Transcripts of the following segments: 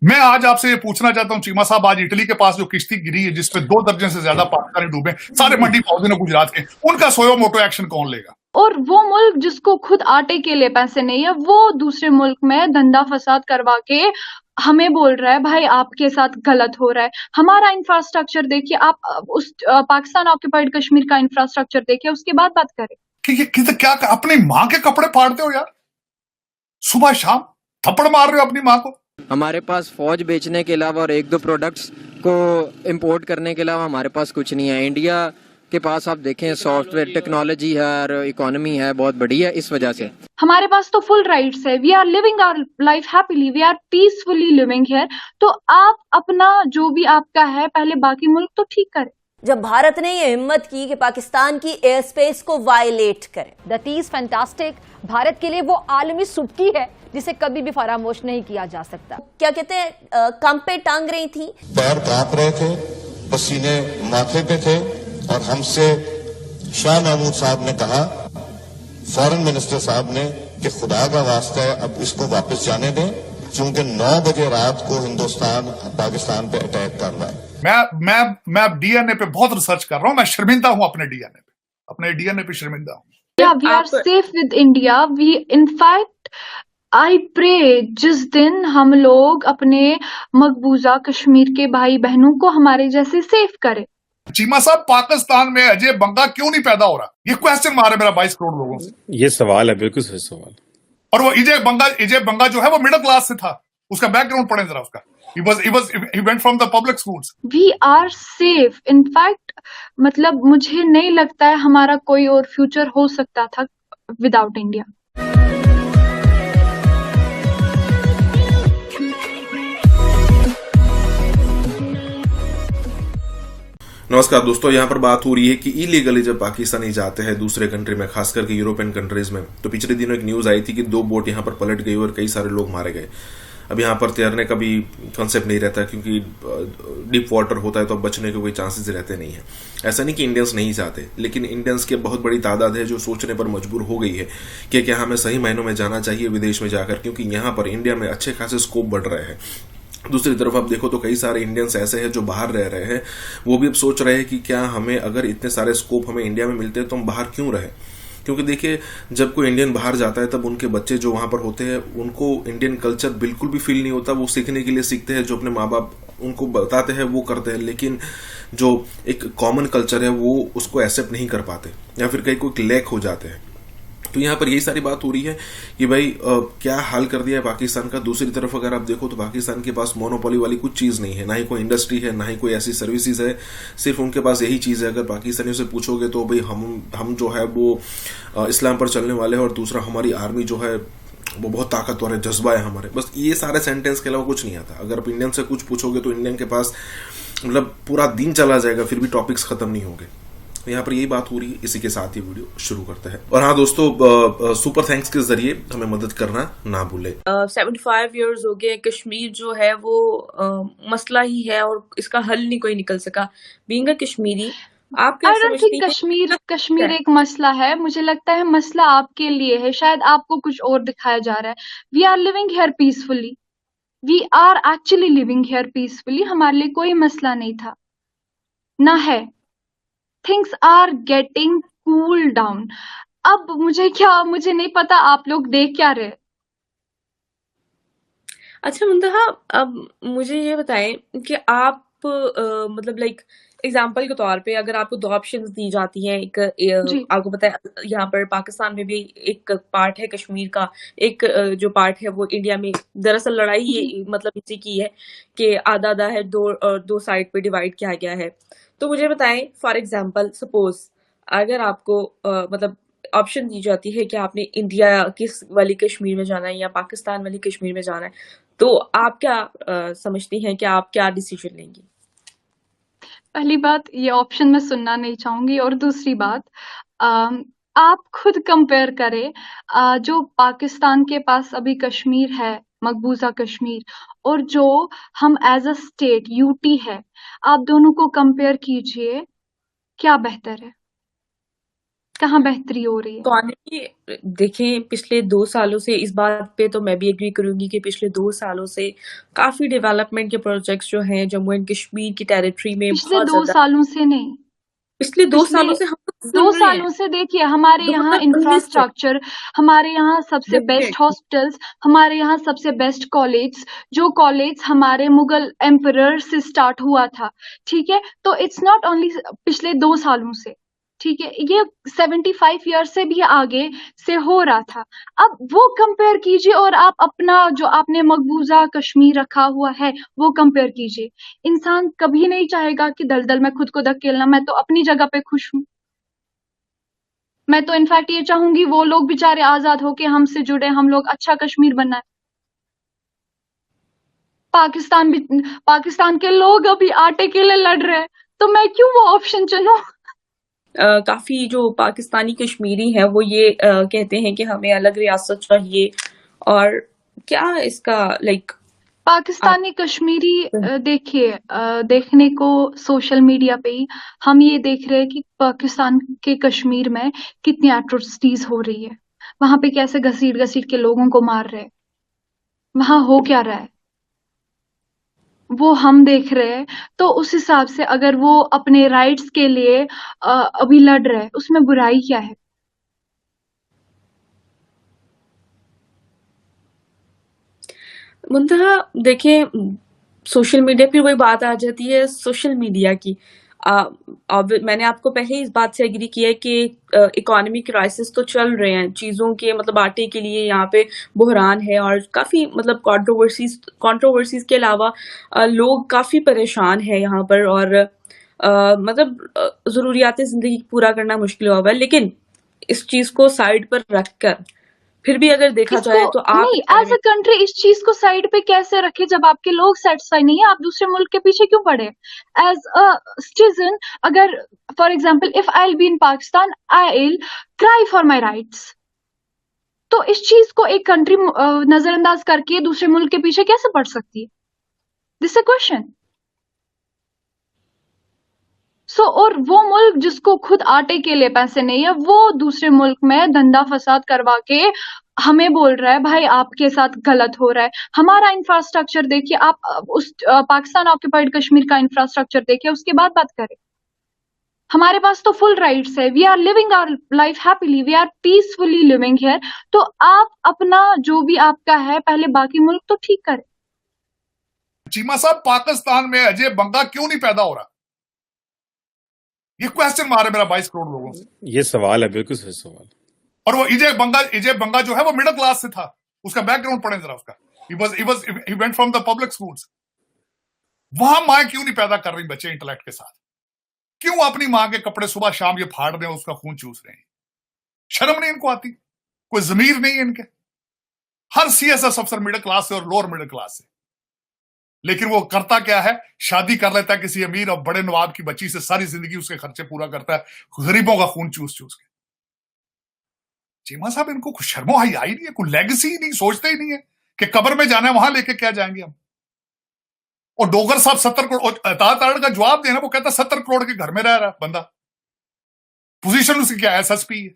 मैं आज आपसे ये पूछना चाहता हूं चीमा साहब, आज इटली के पास जो किश्ती गिरी है जिसमें 2 दर्जन से ज्यादा पाकिस्तानी डूबे, सारे मंडी पौधे ने गुजरात के, उनका सोयो मोटो एक्शन कौन लेगा? और वो मुल्क जिसको खुद आटे के लिए पैसे नहीं है, वो दूसरे मुल्क में धंधा फसाद करवा के हमें बोल रहा है भाई आपके साथ गलत हो रहा है। हमारा इंफ्रास्ट्रक्चर देखिए, आप उस पाकिस्तान ऑक्युपाइड कश्मीर का इंफ्रास्ट्रक्चर देखिए, उसके बाद बात करें। कि ये क्या अपनी माँ के कपड़े फाड़ते हो यार, सुबह शाम थप्पड़ मार रहे हो अपनी माँ को। हमारे पास फौज बेचने के अलावा और एक दो प्रोडक्ट्स को इंपोर्ट करने के अलावा हमारे पास कुछ नहीं है। इंडिया के पास आप देखें सॉफ्टवेयर टेक्नोलॉजी है और इकोनॉमी है बहुत बड़ी है। इस वजह से हमारे पास तो फुल राइट्स है, we are living our life happily, we are peacefully living here. तो आप अपना जो भी आपका है पहले बाकी मुल्क तो ठीक करें। जब भारत ने ये हिम्मत की कि पाकिस्तान की एयर स्पेस को वायलेट करे, दैट इज फैंटास्टिक। भारत के लिए वो आलमी सुबकी है जिसे कभी भी फरामोश नहीं किया जा सकता। क्या कहते हैं, कम पे टांग रही थी, पैर कांप रहे थे, पसीने माथे पे थे, और हमसे शाह महमूद साहब ने कहा, फॉरेन मिनिस्टर साहब ने, कि खुदा का वास्ता है अब इसको वापस जाने दें, क्योंकि 9 बजे रात को हिंदुस्तान पाकिस्तान पे अटैक कर रहा है। मैं डीएनए पे बहुत रिसर्च कर रहा हूं, मैं शर्मिंदा हूं अपने डीएनए पे शर्मिंदा हूं। Yeah, we are safe with India. We, in fact, I pray जिस दिन हम लोग अपने मकबूजा कश्मीर के भाई बहनों को हमारे जैसे सेफ करें। चीमा साहब, पाकिस्तान में अजय बंगा क्यों नहीं पैदा हो रहा? ये क्वेश्चन मारे मेरा 22 करोड़ लोगों से। ये सवाल है, बिल्कुल सही सवाल। और वो अजय बंगा जो है वो मिडिल क्लास से था, उसका बैकग्राउंड पढ़े जरा उसका। he went from the public schools. We are safe. In fact, मतलब मुझे नहीं लगता है हमारा कोई और फ्यूचर हो सकता था विदाउट इंडिया। नमस्कार दोस्तों, यहाँ पर बात हो रही है कि इलीगली जब पाकिस्तानी जाते हैं दूसरे कंट्री में, खास करके यूरोपियन कंट्रीज में, तो पिछले दिनों एक न्यूज आई थी कि 2 बोट यहाँ पर पलट गई और कई सारे लोग मारे गए। अब यहाँ पर तैरने का भी कॉन्सेप्ट नहीं रहता क्योंकि डीप वाटर होता है तो अब बचने के कोई चांसेस रहते नहीं है। ऐसा नहीं कि इंडियंस नहीं चाहते, लेकिन इंडियंस की बहुत बड़ी तादाद है जो सोचने पर मजबूर हो गई है कि क्या हमें सही मायनों में जाना चाहिए विदेश में जाकर, क्योंकि यहाँ पर इंडिया में अच्छे खासे स्कोप बढ़ रहे हैं। दूसरी तरफ आप देखो तो कई सारे इंडियंस ऐसे हैं जो बाहर रह रहे हैं, वो भी अब सोच रहे हैं कि क्या हमें, अगर इतने सारे स्कोप हमें इंडिया में मिलते हैं तो हम बाहर क्यों रहे। क्योंकि देखिए, जब कोई इंडियन बाहर जाता है तब उनके बच्चे जो वहां पर होते हैं उनको इंडियन कल्चर बिल्कुल भी फील नहीं होता। वो सीखने के लिए सीखते हैं, जो अपने माँ बाप उनको बताते हैं वो करते हैं, लेकिन जो एक कॉमन कल्चर है वो उसको एक्सेप्ट नहीं कर पाते या फिर कहीं कोई लैक हो जाते हैं। तो यहाँ पर यही सारी बात हो रही है कि भाई क्या हाल कर दिया है पाकिस्तान का। दूसरी तरफ अगर आप देखो तो पाकिस्तान के पास मोनोपोली वाली कुछ चीज नहीं है, ना ही कोई इंडस्ट्री है, ना ही कोई ऐसी सर्विसेज है, सिर्फ उनके पास यही चीज है। अगर पाकिस्तानियों से पूछोगे तो भाई हम जो है वो इस्लाम पर चलने वाले हैं, और दूसरा हमारी आर्मी जो है वो बहुत ताकतवर है, जज्बा है हमारे, बस ये सारे सेंटेंस के अलावा कुछ नहीं आता। अगर आप इंडियन से कुछ पूछोगे तो इंडियन के पास मतलब पूरा दिन चला जाएगा फिर भी टॉपिक्स खत्म नहीं होंगे। यहाँ पर यही बात हो रही है। इसी के साथ ये वीडियो शुरू करते हैं। और हाँ दोस्तों, सुपर थैंक्स के जरिए हमें मदद करना ना भूले। 75 इयर्स हो गए, कश्मीर जो है वो मसला ही है और इसका हल नहीं कोई निकल सका। बीइंग अ कश्मीरी, आप क्या समझती हैं? कश्मीर एक मसला है। मुझे लगता है मसला आपके लिए है, शायद आपको कुछ और दिखाया जा रहा है। We are living here peacefully, we are actually living here peacefully. हमारे लिए कोई मसला नहीं था ना है। Things are getting cool down. अब मुझे नहीं पता आप लोग देख क्या रहे। अच्छा मुंतहा, अब मुझे ये बताएं कि आप मतलब लाइक एग्जाम्पल के तौर पे अगर आपको 2 ऑप्शंस दी जाती हैं, आपको पता है यहाँ पर पाकिस्तान में भी एक पार्ट है कश्मीर का, एक जो पार्ट है वो इंडिया में, दरअसल लड़ाई ये मतलब इसी की है कि आधा आधा है, दो साइड पे डिवाइड किया गया है। तो मुझे बताएं, फॉर एग्जाम्पल सपोज अगर आपको मतलब ऑप्शन दी जाती है कि आपने इंडिया किस वाली कश्मीर में जाना है या पाकिस्तान वाली कश्मीर में जाना है, तो आप क्या समझती हैं कि आप क्या डिसीजन लेंगी? पहली बात, ये ऑप्शन मैं सुनना नहीं चाहूंगी। और दूसरी बात, आप खुद कंपेयर करें जो पाकिस्तान के पास अभी कश्मीर है, मकबूजा कश्मीर, और जो हम एज अ स्टेट यूटी है, आप दोनों को कंपेयर कीजिए, क्या बेहतर है? कहाँ बेहतरी हो रही है? इकोनॉमी देखें, पिछले 2 सालों से इस बात पे तो मैं भी एग्री करूंगी कि पिछले 2 सालों से काफी डेवलपमेंट के प्रोजेक्ट्स जो हैं जम्मू एंड कश्मीर की टेरिटरी में पिछले बहुत 2 ज्यादा, सालों से नहीं, पिछले 2 पिछले सालों से हम लोग 2 सुन रहे हैं सालों से देखिए हमारे यहाँ 2019 से। इंफ्रास्ट्रक्चर, हमारे यहाँ सबसे देखिए बेस्ट हॉस्पिटल्स, हमारे यहाँ सबसे बेस्ट कॉलेज, जो कॉलेज हमारे मुगल एम्परर से स्टार्ट हुआ था, ठीक है? तो इट्स नॉट ओनली पिछले 2 सालों से, ठीक है? ये 75 ईयर से भी आगे से हो रहा था। अब वो कंपेयर कीजिए और आप अपना जो आपने मकबूजा कश्मीर रखा हुआ है वो कंपेयर कीजिए। इंसान कभी नहीं चाहेगा कि दलदल में खुद को धकेलना, मैं तो अपनी जगह पे खुश हूँ। मैं तो इनफैक्ट ये चाहूंगी वो लोग बेचारे आजाद होके हमसे जुड़े, हम लोग अच्छा कश्मीर बनाए। पाकिस्तान के लोग अभी आटे के लिए लड़ रहे हैं, तो मैं क्यों वो ऑप्शन चुनूं? काफी जो पाकिस्तानी कश्मीरी हैं वो ये कहते हैं कि हमें अलग रियासत चाहिए, और क्या इसका लाइक पाकिस्तानी कश्मीरी देखिए, देखने को सोशल मीडिया पे ही हम ये देख रहे हैं कि पाकिस्तान के कश्मीर में कितनी एट्रोसिटीज हो रही है, वहां पे कैसे घसीट घसीट के लोगों को मार रहे हैं, वहां हो क्या रहा है वो हम देख रहे हैं। तो उस हिसाब से अगर वो अपने राइट्स के लिए अभी लड़ रहे हैं, उसमें बुराई क्या है? मुंतहा देखें, सोशल मीडिया, फिर वही बात आ जाती है सोशल मीडिया की। अब मैंने आपको पहले ही इस बात से एग्री किया है कि इकोनॉमी क्राइसिस तो चल रहे हैं, चीजों के मतलब आटे के लिए यहाँ पे बहरान है, और काफी मतलब कंट्रोवर्सीज के अलावा लोग काफी परेशान है यहाँ पर, और मतलब जरूरियात जिंदगी पूरा करना मुश्किल हुआ है। लेकिन इस चीज को साइड पर रखकर फिर भी अगर देखा जाए तो आप नहीं, एज अ कंट्री इस चीज को साइड पे कैसे रखे जब आपके लोग सेटिस्फाई नहीं है? आप दूसरे मुल्क के पीछे क्यों पड़े? एज अ सिटीजन, अगर for example if I will be in Pakistan, I will cry for my rights. तो इस चीज को एक कंट्री नजरअंदाज करके दूसरे मुल्क के पीछे कैसे पड़ सकती है? This a question. और वो मुल्क जिसको खुद आटे के लिए पैसे नहीं है, वो दूसरे मुल्क में धंधा फसाद करवा के हमें बोल रहा है भाई आपके साथ गलत हो रहा है। हमारा इंफ्रास्ट्रक्चर देखिए, आप उस पाकिस्तान ऑक्यूपाइड कश्मीर का इंफ्रास्ट्रक्चर देखिए, उसके बाद बात करें। हमारे पास तो फुल राइट्स है, we are living our life happily, we are peacefully living here. तो आप अपना जो भी आपका है, पहले बाकी मुल्क तो ठीक करें। चीमा साहब, पाकिस्तान में अजय बंगा क्यों नहीं पैदा हो रहा? ये क्वेश्चन मारे मेरा 22 करोड़ लोगों से। ये सवाल है, बिल्कुल सही सवाल। और वो अजय बंगा जो है वो मिडिल क्लास से था। उसका बैकग्राउंड पढ़े जरा उसका। he went from the public schools। वहां माँ क्यों नहीं पैदा कर रही बच्चे इंटेलेक्ट के साथ? क्यों अपनी माँ के कपड़े सुबह शाम ये फाड़ रहे हैं, उसका खून चूस रहे हैं? शर्म नहीं इनको आती? कोई जमीर नहीं है इनके? हर सीएसएस अफसर मिडिल क्लास से और लोअर मिडिल क्लास से। लेकिन वो करता क्या है? शादी कर लेता है किसी अमीर और बड़े नवाब की बच्ची से, सारी जिंदगी उसके खर्चे पूरा करता है, गरीबों का खून चूस चूस के। चीमा साहब, इनको कुछ शर्मो आई नहीं है? कोई लेगेसी नहीं, सोचते ही नहीं है कि कब्र में जाना है, वहां लेके क्या जाएंगे हम? और डोगर साहब 70 करोड़ ताड़ का जवाब देना, वो कहता 70 करोड़ के घर में रह रहा बंदा, पोजीशन उसकी क्या है? एसएसपी है।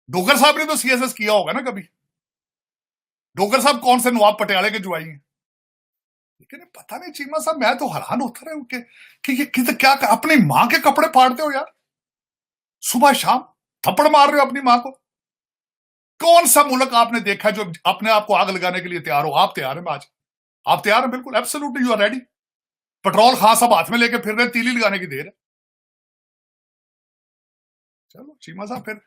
डोगर साहब ने तो सीएसएस किया होगा ना कभी? डोगर साहब कौन से नवाब पटियाले के जुआई हैं? लेकिन पता नहीं चीमा साहब, मैं तो हैरान होता रहा कि क्या अपनी मां के कपड़े फाड़ते हो यार? सुबह शाम थप्पड़ मार रहे हो अपनी मां को। कौन सा मुल्क आपने देखा जो अपने आप को आग लगाने के लिए तैयार हो? आप तैयार हैं आज? आप तैयार हैं? बिल्कुल, absolutely, you are ready. Petrol खां सब हाथ में लेके फिर रहे, तीली लगाने की देर है। चलो चीमा साहब, फिर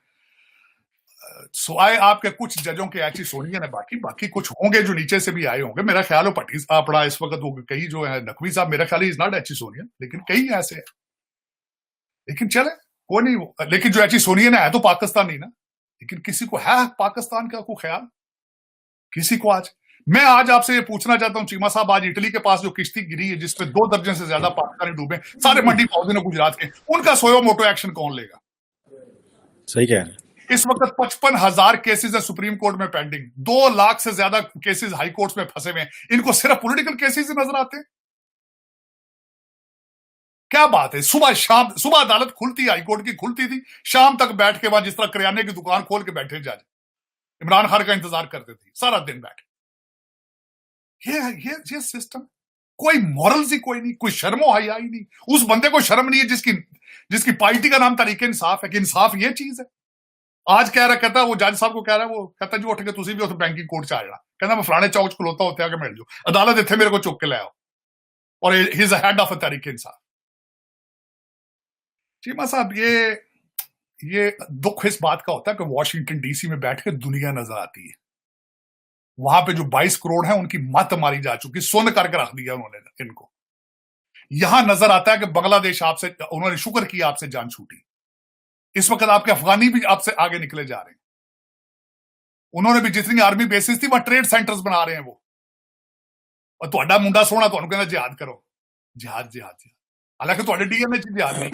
सुआए आपके कुछ जजों के ऐसी सोनिया ने, बाकी कुछ होंगे जो नीचे से भी आए होंगे। मेरा ख्याल है पटी अपना इस वक्त वो कई जो है नकवी साहब, मेरा ख्याल इज नॉट ऐसी सोनिया, लेकिन कई ऐसे है। लेकिन चले कोई नहीं, लेकिन जो ऐसी सोनिया ने है तो पाकिस्तान नहीं ना। लेकिन किसी को है पाकिस्तान का कोई ख्याल? किसी को? मैं आज आपसे ये पूछना चाहता हूं चीमा साहब, आज इटली के पास जो किश्ती गिरी है जिसमें 2 दर्जन से ज्यादा पाकिस्तानी डूबे, सारे मंडी पौधे गुजरात के, उनका सोयो मोटो एक्शन कौन लेगा? सही कह रहे हैं। इस वक्त 55,000 केसेस है सुप्रीम कोर्ट में पेंडिंग, 2 लाख से ज्यादा केसेस हाई कोर्ट में फंसे हुए हैं। इनको सिर्फ पॉलिटिकल केसेस नजर आते हैं? क्या बात है, सुबह शाम, सुबह अदालत खुलती, हाईकोर्ट की खुलती थी, शाम तक बैठ के वहां जिस तरह करियाने की दुकान खोल के बैठे जज इमरान खान का इंतजार करते थे सारा दिन बैठ। ये सिस्टम, कोई मॉरल्स ही कोई नहीं, कोई शर्मो हया ही नहीं। उस बंदे को शर्म नहीं है जिसकी पार्टी का नाम तरीके इंसाफ है कि इंसाफ ये चीज है। आज कह रहा, कहता वो जज साहब को कह रहा है, वो कहता जी उठ के तुसी भी उस बैंकिंग कोर्ट च आ जाना, कहना मैं फलाने चौक च खलोता उत्थे आके मिल जाओ, अदालत इत्थे मेरे को चुक के ले आओ, और he is head of a तरीके इंसाफ। चीमा साहब, ये दुख इस बात का होता है कि वॉशिंगटन डीसी में बैठ के दुनिया नजर आती है, वहां पे जो 22 करोड़ है उनकी मत मारी जा चुकी, सुन करके रख दिया उन्होंने इनको। यहां नजर आता है कि बांग्लादेश आपसे, उन्होंने शुक्र किया आपसे जान छूटी। इस वक्त आपके अफगानी भी आपसे आगे निकले जा रहे हैं। उन्होंने भी जितनी आर्मी बेसिस थी वहां ट्रेड सेंटर्स बना रहे हैं वो, और ਤੁਹਾਡਾ ਮੁੰਡਾ ਸੋਹਣਾ ਤੁਹਾਨੂੰ ਕਹਿੰਦਾ जिहाद करो, जिहाद हालांकि ਤੁਹਾਡੇ डीएनए च जिहाद नहीं।